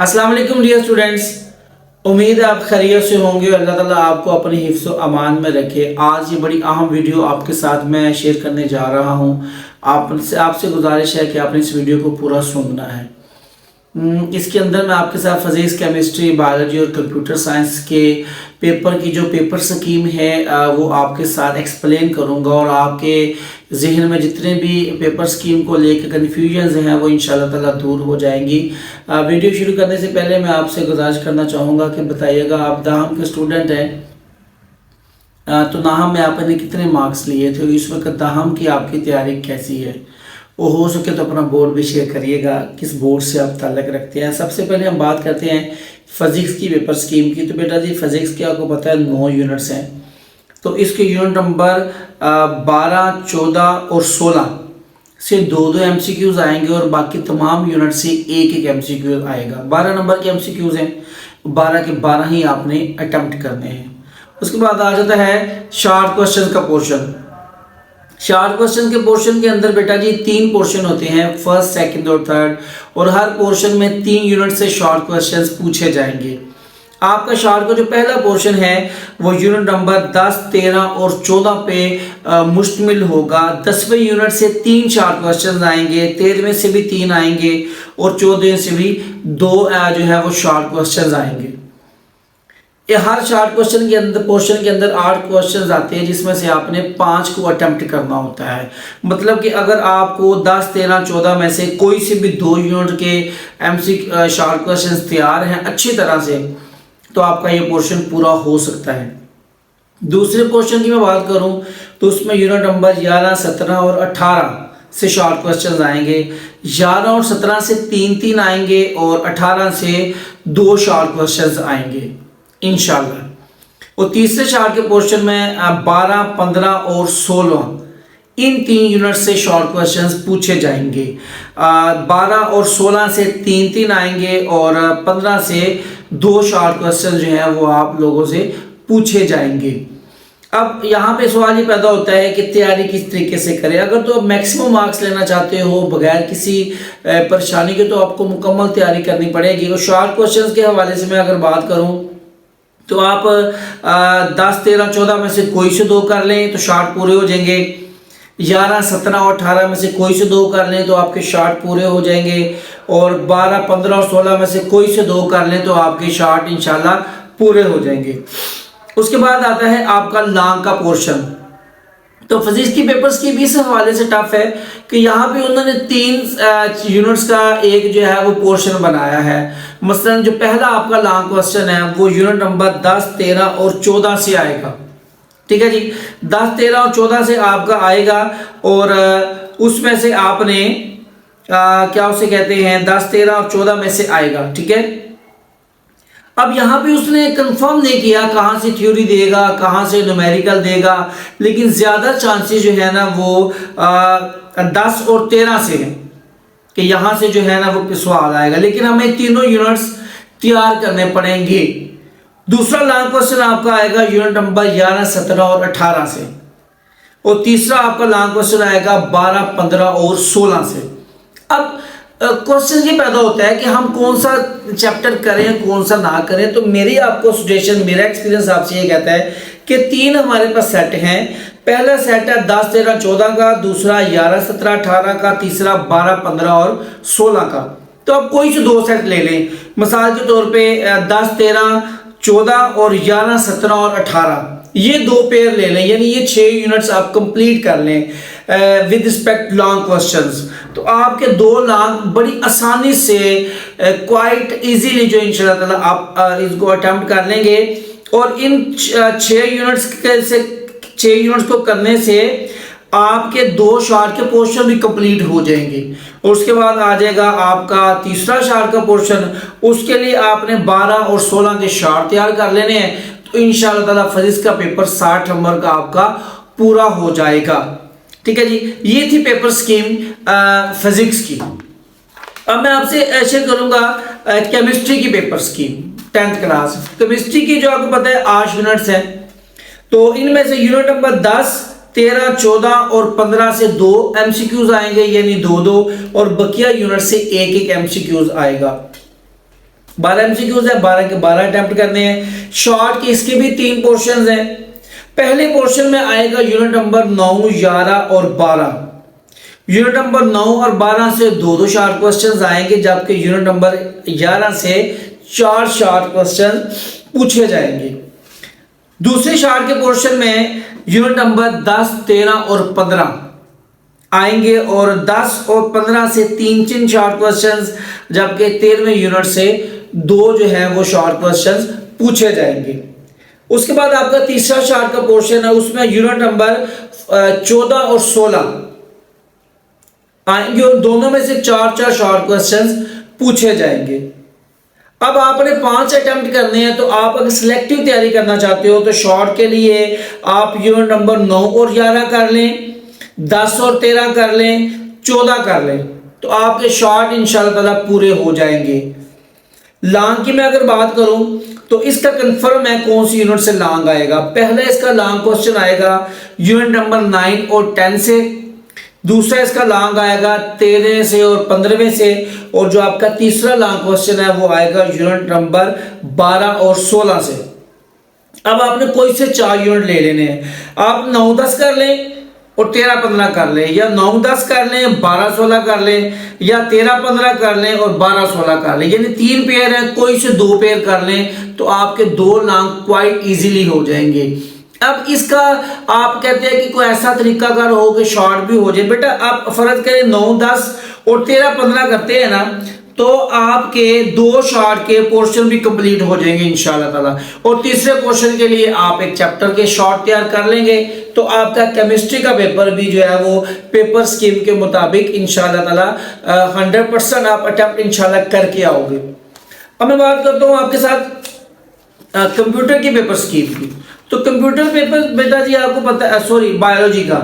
अस्सलाम वालेकुम dear students. उम्मीद है आप खैरियत से होंगे। अल्लाह ताला आपको अपने हिफ्ज़ व अमान में रखे। आज ये बड़ी अहम वीडियो आपके साथ मैं शेयर करने जा रहा हूँ। आपसे गुजारिश है कि आपने इस वीडियो को पूरा सुनना है। इसके अंदर मैं आपके साथ फिज़िक्स, केमिस्ट्री, बायोलॉजी और कंप्यूटर साइंस के पेपर की जो पेपर स्कीम है वो आपके साथ एक्सप्लेन करूँगा और आपके जहन में जितने भी पेपर स्कीम को लेकर कन्फ्यूजन्स हैं वो इंशाल्लाह ताला दूर हो जाएंगी। वीडियो शुरू करने से पहले मैं आपसे गुजारिश करना चाहूँगा कि बताइएगा आप दाहम के स्टूडेंट हैं तो नाहम में आपने कितने मार्क्स लिए थे, इस वक्त दाहम की आपकी तैयारी कैसी है, वो हो सके तो अपना बोर्ड भी शेयर करिएगा, किस बोर्ड से आप ताल्लुक़ रखते हैं। सबसे पहले हम बात करते हैं फ़िज़िक्स की पेपर स्कीम की। तो बेटा जी फ़िज़िक्स के आपको पता है 9 यूनिट्स हैं, तो इसके यूनिट नंबर 12, 14 और 16 से 2-2 MCQs आएंगे और बाकी तमाम यूनिट से एक MCQ आएगा। 12 नंबर के MCQs हैं, 12 के 12 ही आपने अटैम्प्ट करने हैं। उसके बाद आ जाता है शॉर्ट क्वेश्चन का पोर्शन। शॉर्ट क्वेश्चन के पोर्शन के अंदर बेटा जी 3 पोर्शन होते हैं, फर्स्ट, सेकंड और थर्ड, और हर पोर्शन में 3 यूनिट से शॉर्ट क्वेश्चंस पूछे जाएंगे। आपका शॉर्ट का जो पहला पोर्शन है वो यूनिट नंबर 10, 13 और 14 पे मुश्तमिल होगा। 10वें यूनिट से 3 शॉर्ट क्वेश्चन आएंगे, 13वें से भी 3 आएंगे और 14वें से भी 2 जो है वो शॉर्ट क्वेश्चन आएंगे। ये हर शॉर्ट क्वेश्चन के अंदर पोर्शन के अंदर 8 क्वेश्चंस आते हैं, जिसमें से आपने 5 को अटेम्प्ट करना होता है। मतलब कि अगर आपको 10, 13, 14 में से कोई से भी 2 यूनिट के MC शॉर्ट क्वेश्चंस तैयार हैं अच्छी तरह से, तो आपका ये पोर्शन पूरा हो सकता है। दूसरे पोर्शन की मैं बात करूं तो उसमें यूनिट नंबर 11, 17 और 18 से शॉर्ट क्वेश्चंस आएंगे। 11 और 17 से 3-3 आएंगे और 18 से 2 शॉर्ट क्वेश्चंस आएंगे इंशाल्लाह। और तीसरे शॉर्ट के पोर्शन में 12, 15 और 16 इन 3 यूनिट से शॉर्ट क्वेश्चंस पूछे जाएंगे। 12 और 16 से 3-3 आएंगे और 15 से 2 शॉर्ट क्वेश्चन जो है वो आप लोगों से पूछे जाएंगे। अब यहाँ पे सवाल ये पैदा होता है कि तैयारी किस तरीके से करें। अगर तो आप मैक्सिमम मार्क्स लेना चाहते हो बगैर किसी परेशानी के, तो आपको मुकम्मल तैयारी करनी पड़ेगी। और शॉर्ट क्वेश्चन के हवाले से मैं अगर बात करूँ तो आप 10, 13, 14 में से कोई से 2 कर लें तो शॉर्ट पूरे हो जाएंगे। 11, 17 और 18 में से कोई से 2 कर लें तो आपके शॉर्ट पूरे हो जाएंगे। और 12, 15 और 16 में से कोई से 2 कर लें तो आपके शॉर्ट इंशाल्लाह पूरे हो जाएंगे। उसके बाद आता है आपका लॉन्ग का पोर्शन। तो फिजिक्स की पेपर्स की भी इस हवाले से टफ है कि यहाँ पे उन्होंने 3 यूनिट्स का एक जो है वो पोर्शन बनाया है। मसलन जो पहला आपका लॉन्ग क्वेश्चन है वो यूनिट नंबर 10, 13 और 14 से आएगा। ठीक है जी, 10, 13 और 14 से आपका आएगा और उसमें से आपने क्या उसे कहते हैं 10, 13 और 14 में से आएगा। ठीक है, अब यहाँ पे उसने कंफर्म नहीं किया कहाँ से थ्योरी देगा, कहाँ से न्यूमेरिकल देगा, लेकिन ज़्यादा चांसेस जो है ना वो 10 और 13 से है कि यहाँ से जो है ना वो सवाल आएगा। लेकिन हमें तीनों यूनिट्स तैयार करने पड़ेंगे। दूसरा लॉन्ग क्वेश्चन आपका आएगा यूनिट नंबर 11, 17 और 18 से, और तीसरा आपका लॉन्ग क्वेश्चन आएगा 12, 15 और 16 से। अब क्वेश्चन ये पैदा होता है कि हम कौन सा चैप्टर करें कौन सा ना करें। तो मेरी आपको सजेशन, मेरा एक्सपीरियंस आपसे ये कहता है कि 3 हमारे पास सेट हैं। पहला सेट है 10, 13, 14 का, दूसरा 11, 17, 18 का, तीसरा 12, 15 और 16 का। तो आप कोई से 2 सेट ले लें। मिसाल के तौर पे 10, 13, 14 और 11, 17 और 18 ये 2 पेयर ले लें, यानी ये 6 यूनिट्स आप कंप्लीट कर लें विद रिस्पेक्ट लॉन्ग क्वेश्चंस। तो आपके 2 लॉन्ग बड़ी आसानी से क्वाइट इजीली जो इंशाल्लाह ताला आप इसको अटेम्प्ट कर लेंगे। और इन 6 यूनिट्स को करने से आपके 2 शॉर्ट के पोर्शन भी कंप्लीट हो जाएंगे। और उसके बाद आ जाएगा आपका तीसरा शॉर्ट का पोर्शन। उसके लिए आपने 12 और 16 के शॉर्ट तैयार कर लेने हैं। तो इंशाल्लाह ताला फिजिक्स का पेपर 60 नंबर का आपका पूरा हो जाएगा। ठीक है जी, ये थी पेपर स्कीम फिजिक्स की। अब मैं आपसे शेयर करूंगा केमिस्ट्री की paper scheme 10th class. Chemistry की जो आपको पता है 8 यूनिट्स हैं, तो इनमें से यूनिट नंबर 10, 13, 14 और 15 से 2 MCQs आएंगे, यानी 2-2, और बकिया यूनिट से एक MCQs आएगा। 12 एमसीक्यूज है, 12 के 12 अटेम्प्ट करने हैं। शॉर्ट के इसके भी 3 पोर्शंस हैं। पहले पोर्शन में आएगा यूनिट नंबर 9, 11 और 12। यूनिट नंबर 9 और 12 से 2 शॉर्ट क्वेश्चंस आएंगे, जबकि यूनिट नंबर 11 से 4 शॉर्ट क्वेश्चन पूछे जाएंगे। दूसरे शॉर्ट के पोर्शन में यूनिट नंबर 10, 13 और 15 आएंगे और 10 और 15 से 3 शॉर्ट क्वेश्चंस, जबकि 13वें यूनिट से 2 जो है वो शॉर्ट क्वेश्चंस पूछे जाएंगे। उसके बाद आपका तीसरा शॉर्ट का पोर्शन है, उसमें यूनिट नंबर 14 और 16 आएंगे और दोनों में से 4 शॉर्ट क्वेश्चंस पूछे जाएंगे। अब आपने 5 अटेम्प्ट करने हैं, तो आप अगर सिलेक्टिव तैयारी करना चाहते हो तो शॉर्ट के लिए आप यूनिट नंबर 9 और 11 कर लें, 10 और 13 कर लें, 14 कर लें, तो आपके शॉर्ट इंशाल्लाह ताला पूरे हो जाएंगे। लॉन्ग की मैं अगर बात करूं तो इसका कंफर्म है कौन सी यूनिट से लॉन्ग आएगा। पहला इसका लॉन्ग क्वेश्चन आएगा यूनिट नंबर 9 और 10 से। दूसरा इसका लॉन्ग आएगा 13 से और 15वें से। और जो आपका तीसरा लॉन्ग क्वेश्चन है वो आएगा यूनिट नंबर 12 और 16 से। अब आपने कोई से 4 यूनिट ले लेने हैं। आप 9-10 कर लें और 13-15 कर लें, या 9-10 कर लें, 12-16 कर लें, या 13-15 कर लें और 12-16 कर लें, यानी 3 पेयर है, कोई से 2 पेयर कर लें तो आपके 2 लॉन्ग क्वाइट इजीली हो जाएंगे। अब इसका आप कहते हैं कि कोई ऐसा तरीका अगर हो कि शॉर्ट भी हो जाए। बेटा आप फर्ज करें 9-10 और 13-15 करते हैं ना, तो आपके 2 शॉर्ट के पोर्शन भी कंप्लीट हो जाएंगे इंशाल्लाह ताला। और तीसरे पोर्शन के लिए आप एक चैप्टर के शॉर्ट तैयार कर लेंगे, तो आपका केमिस्ट्री का पेपर भी जो है वो पेपर स्कीम के मुताबिक इंशाल्लाह ताला 100% आप अटेम्प्ट इंशाल्लाह करके आओगे। अब मैं बात करता हूँ आपके साथ कंप्यूटर की पेपर स्कीम की। तो कंप्यूटर पेपर बेटा जी आपको पता है, सॉरी बायोलॉजी का,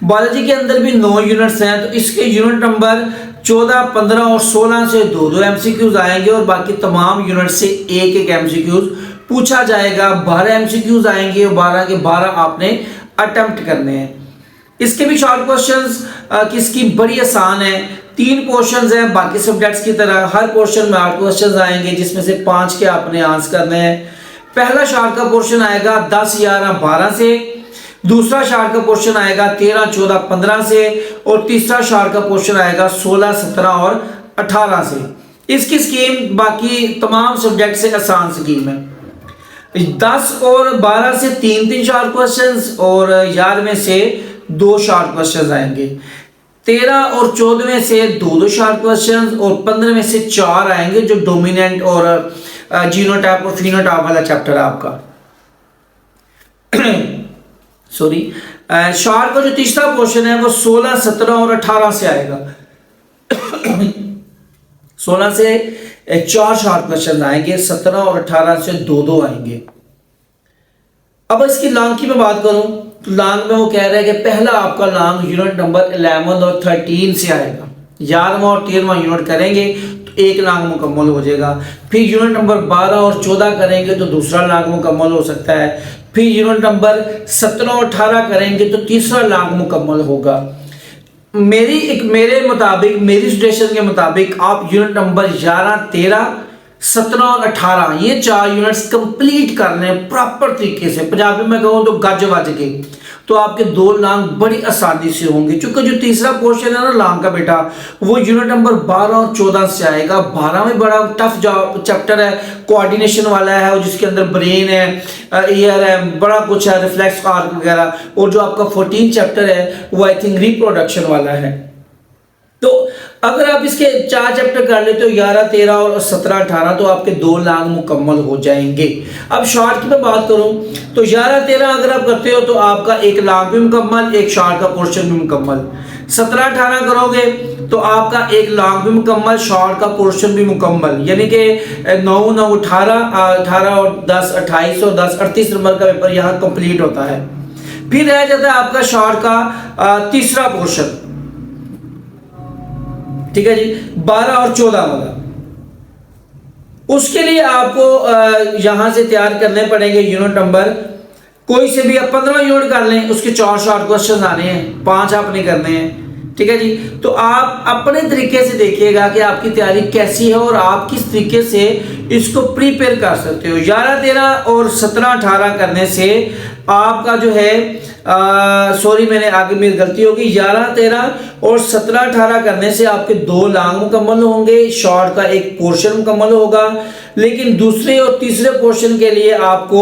बायोलॉजी के अंदर भी 9 यूनिट्स हैं, तो इसके यूनिट नंबर 14, 15 और 16 से 2 एमसीक्यूज आएंगे और बाकी तमाम यूनिट से 1 एमसीक्यूज पूछा जाएगा। 12 एमसीक्यूज आएंगे और 12 के 12 आपने अटेम्प्ट करने हैं। इसके भी शॉर्ट क्वेश्चंस की स्कीम बड़ी आसान है। 3 पोर्शंस हैं, बाकी सब्जेक्ट्स की तरह हर पोर्शन में 8 क्वेश्चंस आएंगे, जिसमें से 5 के आपने आंसर करने हैं। पहला शॉर्ट का पोर्शन आएगा 10, 11, 12 से। दूसरा शॉर्ट का पोर्शन आएगा 13, 14, 15 से। और तीसरा शॉर्ट का पोर्शन आएगा 16, 17 और 18 से। इसकी स्कीम बाकी तमाम सब्जेक्ट से आसान स्कीम है। 10 और 12 से 3 शॉर्ट क्वेश्चंस और 11वें से 2 शॉर्ट क्वेश्चंस आएंगे। 13 और 14वें से 2 शॉर्ट क्वेश्चंस और 15वें से 4 आएंगे, जो डोमिनेंट और जीनोटाइप और फिनोटाइप वाला चैप्टर है आपका। सॉरी, शॉर्ट का जो तीसरा पोर्शन है वो 16, 17 और 18 से आएगा। 16 से 4 शॉर्ट क्वेश्चन आएंगे, 17 और 18 से 2 आएंगे। अब इसकी लॉन्ग की मैं बात करूं तो लॉन्ग में वो कह रहे हैं कि पहला आपका लॉन्ग यूनिट नंबर 11 और 13 से आएगा। 11वां और 13वां यूनिट करेंगे तो 1 लॉन्ग मुकम्मल हो जाएगा। फिर यूनिट नंबर 12 और 14 करेंगे तो दूसरा लॉन्ग मुकम्मल हो सकता है। फिर यूनिट नंबर 17 और 18 करेंगे तो तीसरा लॉन्ग मुकम्मल होगा। मेरे मुताबिक, मेरी सजेशन के मुताबिक आप यूनिट नंबर 11, 13, 17 और 18 ये 4 यूनिट्स कंप्लीट कर लें प्रॉपर तरीके से। पंजाबी में कहूँ तो गज वज के, तो आपके 2 लॉन्ग बड़ी आसानी से होंगे। क्योंकि जो तीसरा पोर्शन है ना लॉन्ग का बेटा, वो यूनिट नंबर 12 और 14 से आएगा। 12 में बड़ा टफ चैप्टर है, कोऑर्डिनेशन वाला है, जिसके अंदर ब्रेन है, ईयर है, बड़ा कुछ है, रिफ्लेक्स आर्क वगैरह। और जो आपका 14 चैप्टर है वो आई थिंक रिप्रोडक्शन वाला है। तो अगर आप इसके 4 चैप्टर कर लेते हो 11, 13 और 17, 18, तो आपके 2 लॉन्ग मुकम्मल हो जाएंगे। अब शॉर्ट की मैं बात करूं तो 11, 13 अगर आप करते हो तो आपका 1 लॉन्ग भी मुकम्मल, 1 शॉर्ट का पोर्शन भी मुकम्मल। 17, 18 करोगे तो आपका 1 लॉन्ग भी मुकम्मल, शॉर्ट का पोर्शन भी मुकम्मल। यानी कि 9, 9, 18 और 10, 28 और 10, 38 नंबर का पेपर यहाँ कंप्लीट होता है। फिर रह जाता है आपका शॉर्ट का तीसरा पोर्शन, ठीक है जी, 12 और 14 वाला। उसके लिए आपको यहां से तैयार करने पड़ेंगे यूनिट नंबर, कोई से भी आप 15 यूनिट कर लें, उसके 4 शॉर्ट क्वेश्चन आने हैं, 5 आपने करने हैं, ठीक है जी। तो आप अपने तरीके से देखिएगा कि आपकी तैयारी कैसी है और आप किस तरीके से इसको प्रिपेयर कर सकते हो। 11 13 और 17 18 करने से आपका जो है सॉरी मैंने आगे मेरी गलती होगी, 11 13 और 17 18 करने से आपके 2 लॉन्ग मुकम्मल होंगे, शॉर्ट का एक पोर्शन मुकम्मल होगा। लेकिन दूसरे और तीसरे पोर्शन के लिए आपको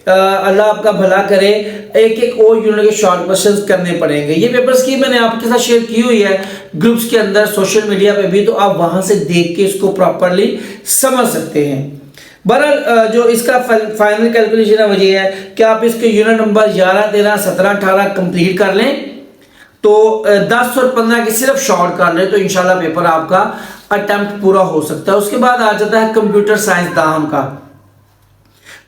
अल्लाह आपका भला करे एक एक और यूनिट के शॉर्ट क्वेश्चंस करने पड़ेंगे। ये पेपर स्कीम मैंने आपके साथ शेयर की हुई है ग्रुप्स के अंदर, सोशल मीडिया पे भी, तो आप वहां से देख के इसको प्रॉपरली समझ सकते हैं। बहरहाल जो इसका फाइनल कैलकुलेशन है वो ये है कि आप इसके यूनिट नंबर 11 13 17 18 कंप्लीट कर लें, तो 10 और 15 की सिर्फ शॉर्ट कर लें, तो इंशाल्लाह पेपर आपका अटेम्प्ट पूरा हो सकता है। उसके बाद आ जाता है कंप्यूटर साइंस दाम का।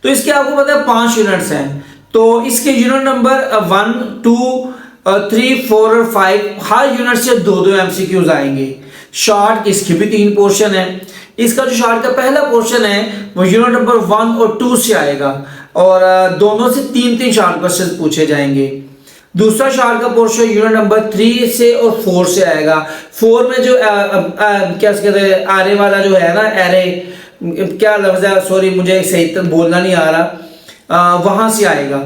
तो इसके आपको पता है 5 यूनिट्स हैं, तो इसके यूनिट नंबर 1 2 3 4 और 5 हर यूनिट से 2-2 एमसीक्यूज आएंगे। शॉर्ट इसके भी 3 पोर्शन है। इसका जो शॉर्ट का पहला पोर्शन है वो यूनिट नंबर 1 और 2 से आएगा और दोनों से 3-3 शॉर्ट क्वेश्चन पूछे जाएंगे। दूसरा शॉर्ट का पोर्शन यूनिट नंबर 3 से और 4 से आएगा। 4 में जो क्या कहते हैं आरे वाला जो है ना, एरे क्या लफ्ज है, सॉरी मुझे सही तक बोलना नहीं आ रहा, वहां से आएगा।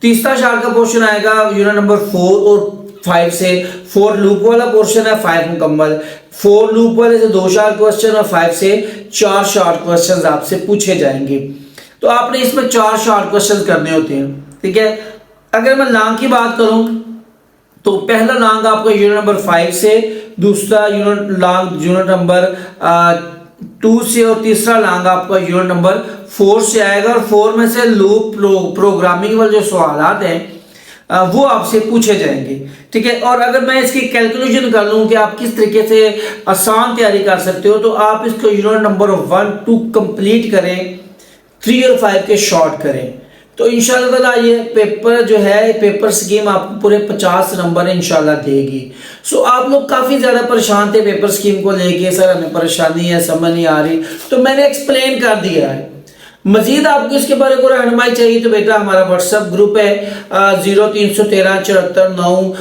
तीसरा शॉर्ट का पोर्शन आएगा यूनिट नंबर 4 और 5 से। 4 लूप वाला पोर्शन है, 5 मुकम्मल। 4 लूप वाले से 2 शॉर्ट क्वेश्चन और 5 से 4 शॉर्ट क्वेश्चन आपसे पूछे जाएंगे। तो आपने इसमें 4 शॉर्ट क्वेश्चन करने होते हैं, ठीक है। अगर मैं लॉन्ग की बात करूं तो पहला लॉन्ग आपका यूनिट नंबर 5 से, दूसरा यूनिट नंबर 2 से और तीसरा लॉन्ग आपका यूनिट नंबर 4 से आएगा। और 4 में से लूप प्रोग्रामिंग वाले जो सवाल हैं वो आपसे पूछे जाएंगे, ठीक है। और अगर मैं इसकी कैलकुलेशन कर लूं कि आप किस तरीके से आसान तैयारी कर सकते हो, तो आप इसको यूनिट नंबर 1 2 कंप्लीट करें, 3 और 5 के शॉर्ट करें, तो इंशाल्लाह ताला ये पेपर जो है पेपर स्कीम आपको पूरे 50 नंबर इंशाल्लाह देगी। सो आप लोग काफ़ी ज़्यादा परेशान थे पेपर स्कीम को लेके, सर हमें परेशानी है, समझ नहीं आ रही, तो मैंने एक्सप्लेन कर दिया है। मजीद आपको इसके बारे में रहनुमाई चाहिए तो बेटा हमारा व्हाट्सएप ग्रुप है 0313 74 9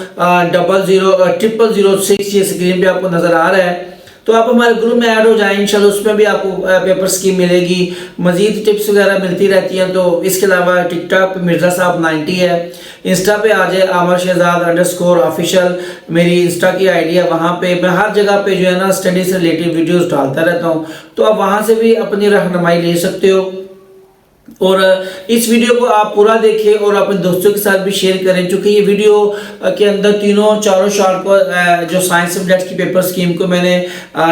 0006, ये स्क्रीन पे आपको नजर आ रहा है, तो आप हमारे ग्रुप में ऐड हो जाएं इंशाल्लाह। उसमें भी आपको पेपर स्कीम मिलेगी, मजीद टिप्स वगैरह मिलती रहती हैं। तो इसके अलावा टिकटॉक पे मिर्ज़ा साहब 90 है, इंस्टा पे आ जाए आमर शहजाद _ऑफिशियल मेरी इंस्टा की आईडी है। वहाँ पे मैं हर जगह पे जो है ना स्टडी से रिलेटेड वीडियोस डालता रहता हूँ, तो आप वहाँ से भी अपनी रहनुमाई ले सकते हो। और इस वीडियो को आप पूरा देखें और अपने दोस्तों के साथ भी शेयर करें, क्योंकि ये वीडियो के अंदर चारों शॉर्ट को जो साइंस सब्जेक्ट की पेपर स्कीम को मैंने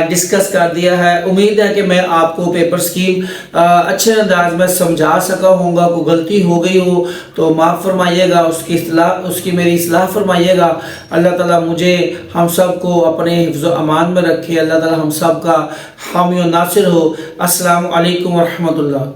डिस्कस कर दिया है। उम्मीद है कि मैं आपको पेपर स्कीम अच्छे अंदाज में समझा सका होऊंगा। कोई गलती हो गई हो तो माफ़ फरमाइएगा, उसकी मेरी इस्लाह फरमाइएगा। अल्लाह ताला मुझे हम सब को अपने हिफ्ज़ अमान में रखे, अल्लाह ताला हम सब का हामी और नासिर हो। अस्सलामु अलैकुम व रहमतुल्लाह।